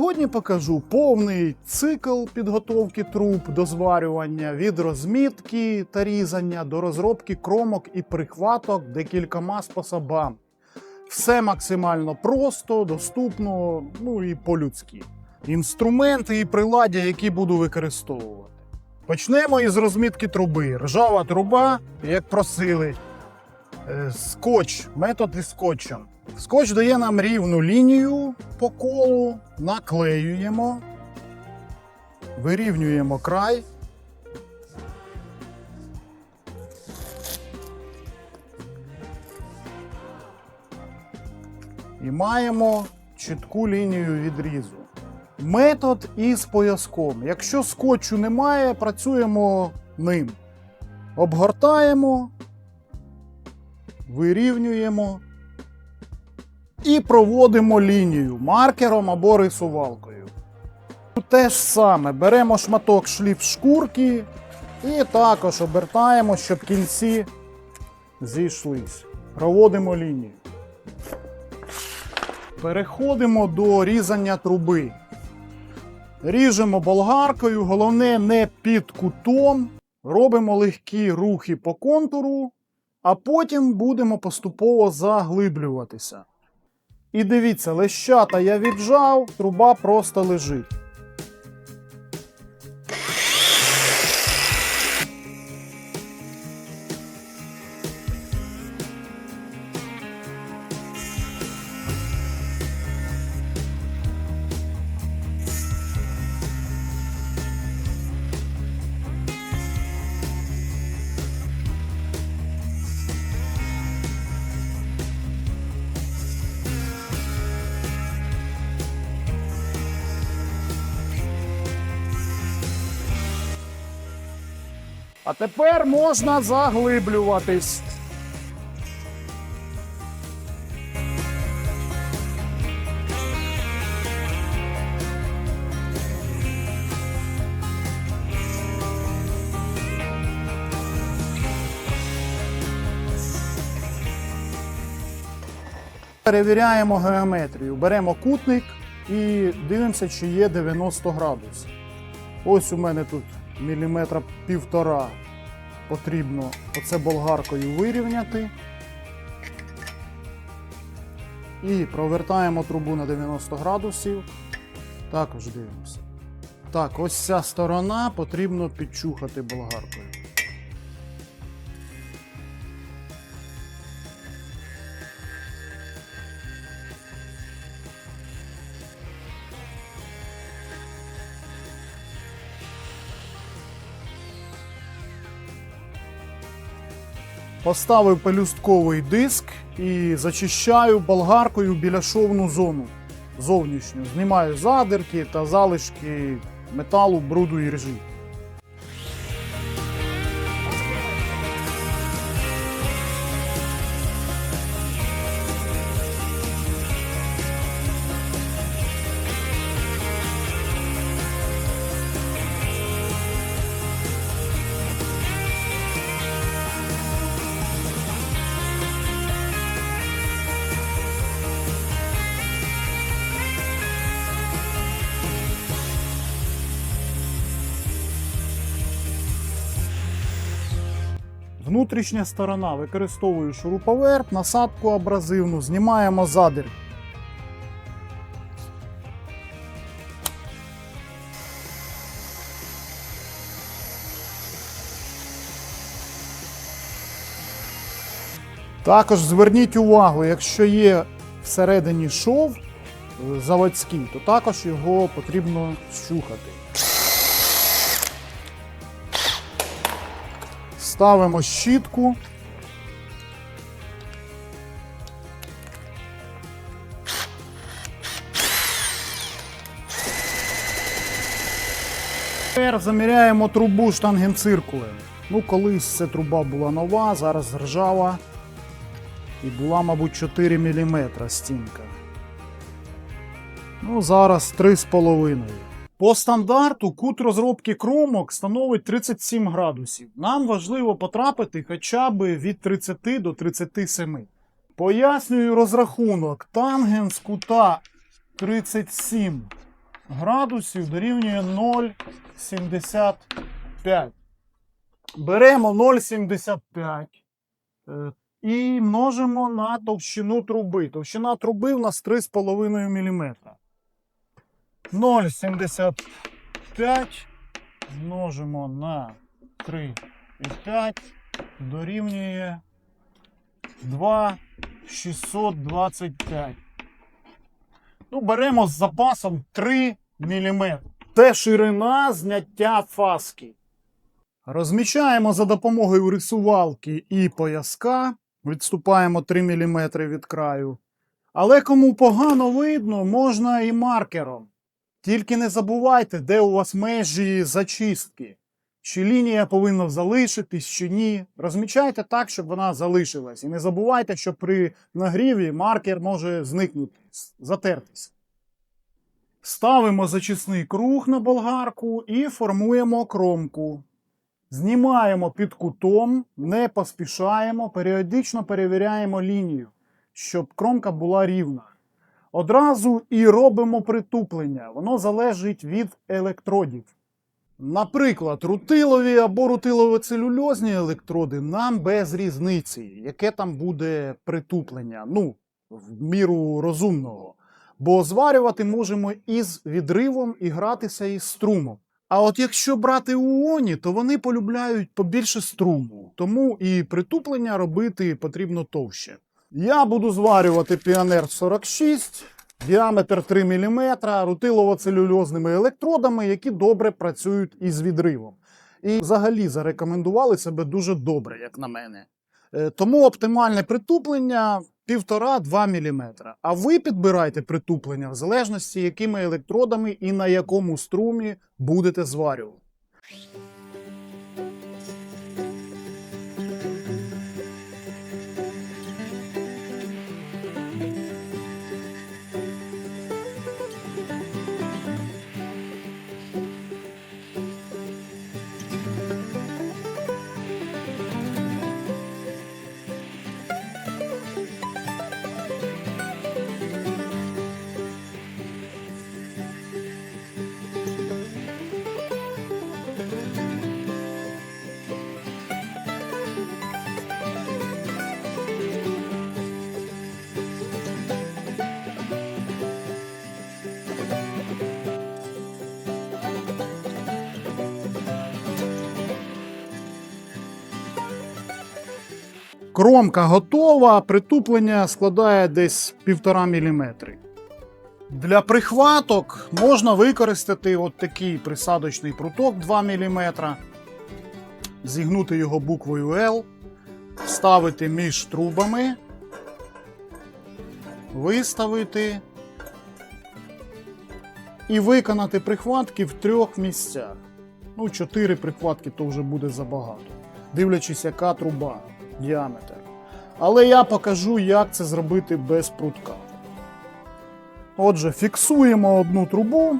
Сьогодні покажу повний цикл підготовки труб до зварювання від розмітки та різання до розробки кромок і прихваток декількома способами. Все максимально просто, доступно, і по-людськи. Інструменти і приладдя, які буду використовувати. Почнемо із розмітки труби. Ржава труба, як просили. Скотч, метод із скотчем. Скотч дає нам рівну лінію по колу, наклеюємо, вирівнюємо край. І маємо чітку лінію відрізу. Метод із пояском. Якщо скотчу немає, працюємо ним. Обгортаємо, вирівнюємо і проводимо лінію маркером або рисувалкою. Те ж саме, беремо шматок шліф-шкурки і також обертаємо, щоб кінці зійшлись. Проводимо лінію. Переходимо до різання труби. Ріжемо болгаркою, головне не під кутом. Робимо легкі рухи по контуру, а потім будемо поступово заглиблюватися. І дивіться, лещата я віджав, труба просто лежить. А тепер можна заглиблюватись. Перевіряємо геометрію. Беремо кутник і дивимося, чи є 90 градусів. Ось у мене тут міліметра 1,5 потрібно оце болгаркою вирівняти. І провертаємо трубу на 90 градусів. Також дивимося. Так, ось ця сторона потрібно підчухати болгаркою. Поставив пелюстковий диск і зачищаю болгаркою біляшовну зону зовнішню. Знімаю задирки та залишки металу, бруду і ржі. Внутрішня сторона. Використовую шуруповерт, насадку абразивну, знімаємо задир. Також зверніть увагу, якщо є всередині шов заводський, то також його потрібно щухати. Ставимо щітку. Тепер заміряємо трубу штангенциркулем. Колись ця труба була нова, зараз ржава. І була, мабуть, 4 мм стінка. Зараз 3,5. По стандарту кут розробки кромок становить 37 градусів. Нам важливо потрапити хоча б від 30 до 37. Пояснюю розрахунок. Тангенс кута 37 градусів дорівнює 0,75. Беремо 0,75 і множимо на товщину труби. Товщина труби у нас 3,5 мм. 0,75 множимо на 3,5 дорівнює 2,625. Ну, беремо з запасом 3 мм. Це ширина зняття фаски. Розміщаємо за допомогою рисувалки і пояска. Відступаємо 3 мм від краю. Але кому погано видно, можна і маркером. Тільки не забувайте, де у вас межі зачистки. Чи лінія повинна залишитись, чи ні. Розмічайте так, щоб вона залишилась. І не забувайте, що при нагріві маркер може зникнути, затертись. Ставимо зачисний круг на болгарку і формуємо кромку. Знімаємо під кутом, не поспішаємо, періодично перевіряємо лінію, щоб кромка була рівна. Одразу і робимо притуплення. Воно залежить від електродів. Наприклад, рутилові або рутилово-целюльозні електроди нам без різниці, яке там буде притуплення. Ну, в міру розумного. Бо зварювати можемо із відривом і гратися із струмом. А от якщо брати уоні, то вони полюбляють побільше струму. Тому і притуплення робити потрібно товще. Я буду зварювати Pioneer 46, діаметр 3 мм, рутилово-целюльозними електродами, які добре працюють із відривом. І взагалі зарекомендували себе дуже добре, як на мене. Тому оптимальне притуплення 1,5-2 мм. А ви підбирайте притуплення в залежності, якими електродами і на якому струмі будете зварювати. Кромка готова, притуплення складає десь 1,5 мм. Для прихваток можна використати от такий присадочний пруток 2 мм, зігнути його буквою L, вставити між трубами, виставити і виконати прихватки в 3 місцях. Ну, 4 прихватки то вже буде забагато, дивлячись, яка труба. Діаметр. Але я покажу, як це зробити без прутка. Отже, фіксуємо одну трубу.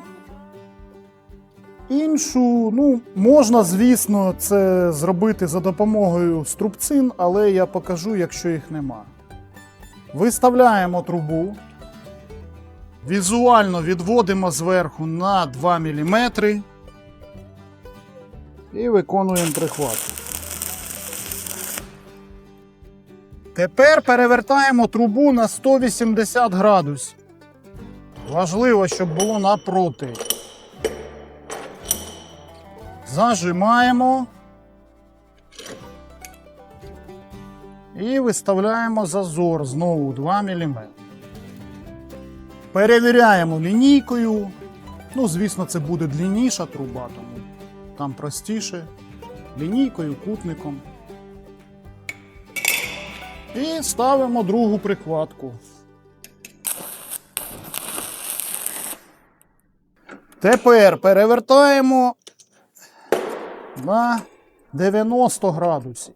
Іншу, ну, можна, звісно, це зробити за допомогою струбцин, але я покажу, якщо їх нема. Виставляємо трубу. Візуально відводимо зверху на 2 мм. І виконуємо прихват. Тепер перевертаємо трубу на 180 градусів. Важливо, щоб було напроти. Зажимаємо. І виставляємо зазор знову 2 мм. Перевіряємо лінійкою. Ну, звісно, це буде длинніша труба, тому там простіше. Лінійкою, кутником. І ставимо другу прихватку. Тепер перевертаємо на 90 градусів.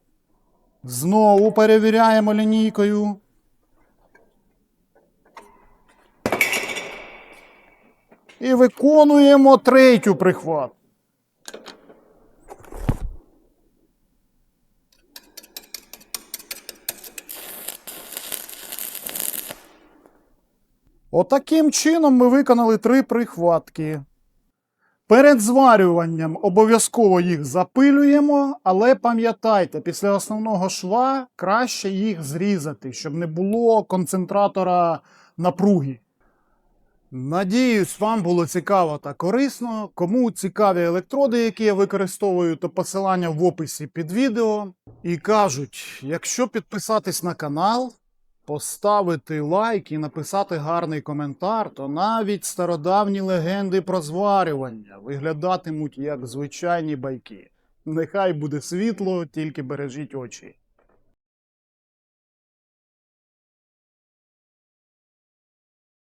Знову перевіряємо лінійкою. І виконуємо третю прихватку. Отаким чином ми виконали 3 прихватки. Перед зварюванням обов'язково їх запилюємо, але пам'ятайте, після основного шва краще їх зрізати, щоб не було концентратора напруги. Надіюсь, вам було цікаво та корисно. Кому цікаві електроди, які я використовую, то посилання в описі під відео. І кажуть, якщо підписатись на канал, поставити лайк і написати гарний коментар, то навіть стародавні легенди про зварювання виглядатимуть як звичайні байки. Нехай буде світло, тільки бережіть очі.